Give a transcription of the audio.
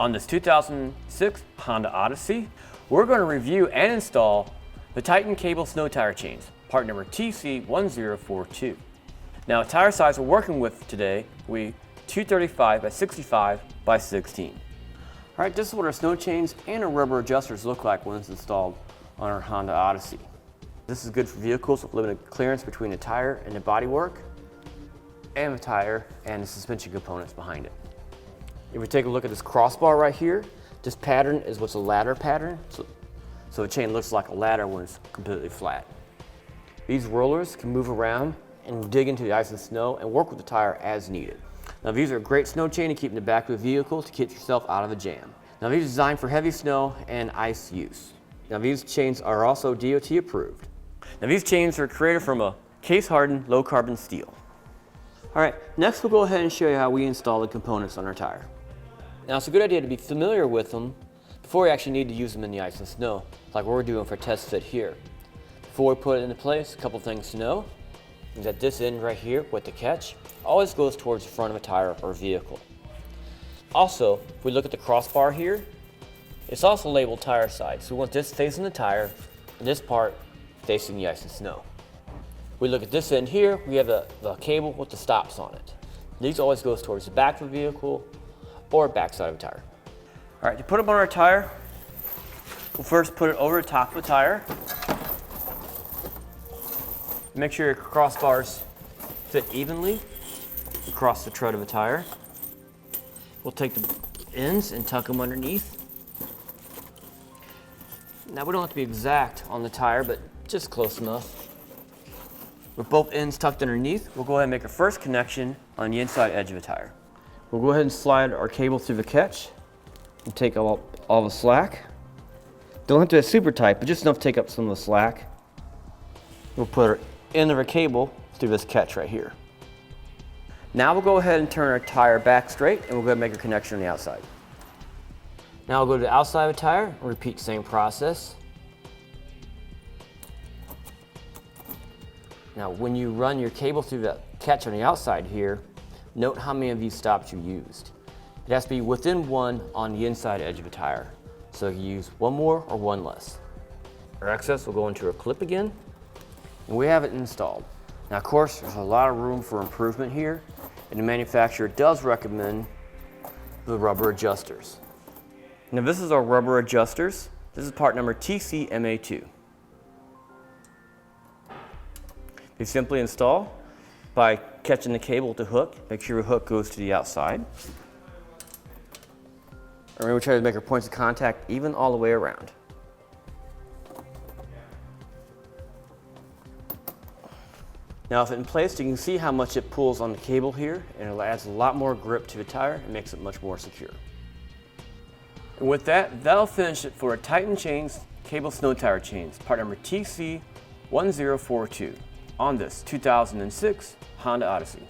On this 2006 Honda Odyssey, we're going to review and install the Titan cable snow tire chains, part number TC1042. Now, tire size we're working with today, we 235 by 65 by 16. All right, this is what our snow chains and our rubber adjusters look like when it's installed on our Honda Odyssey. This is good for vehicles with limited clearance between the tire and the bodywork, and the tire and the suspension components behind it. If we take a look at this crossbar right here, this pattern is what's a ladder pattern, so the chain looks like a ladder when it's completely flat. These rollers can move around and dig into the ice and snow and work with the tire as needed. Now, these are a great snow chain to keep in the back of a vehicle to keep yourself out of a jam. Now, these are designed for heavy snow and ice use. Now, these chains are also DOT approved. Now, these chains are created from a case-hardened, low-carbon steel. All right, next we'll go ahead and show you how we install the components on our tire. Now, it's a good idea to be familiar with them before you actually need to use them in the ice and snow, like what we're doing for test fit here. Before we put it into place, a couple things to know is that this end right here with the catch always goes towards the front of a tire or vehicle. Also, if we look at the crossbar here, it's also labeled tire side, so we want this facing the tire and this part facing the ice and snow. We look at this end here, we have the cable with the stops on it. These always goes towards the back of the vehicle or back side of the tire. All right, to put them on our tire, we'll first put it over the top of the tire. Make sure your crossbars fit evenly across the tread of the tire. We'll take the ends and tuck them underneath. Now, we don't have to be exact on the tire, but just close enough. With both ends tucked underneath, we'll go ahead and make our first connection on the inside edge of the tire. We'll go ahead and slide our cable through the catch and take all the slack. Don't have to have Supertype, but just enough to take up some of the slack. We'll put our end of our cable through this catch right here. Now we'll go ahead and turn our tire back straight and we'll go ahead and make a connection on the outside. Now we'll go to the outside of the tire and repeat the same process. Now, when you run your cable through the catch on the outside here, note how many of these stops you used. It has to be within one on the inside edge of a tire. So you use one more or one less. Our excess will go into our clip again, and we have it installed. Now, of course, there's a lot of room for improvement here, and the manufacturer does recommend the rubber adjusters. Now, this is our rubber adjusters. This is part number TCMA2. You simply install by catching the cable with the hook. Make sure your hook goes to the outside. And we try to make our points of contact even all the way around. Now, with it in place, you can see how much it pulls on the cable here, and it adds a lot more grip to the tire and makes it much more secure. And with that, that'll finish it for our Titan Chains Cable Snow Tire Chains, part number TC1042. On this 2006 Honda Odyssey.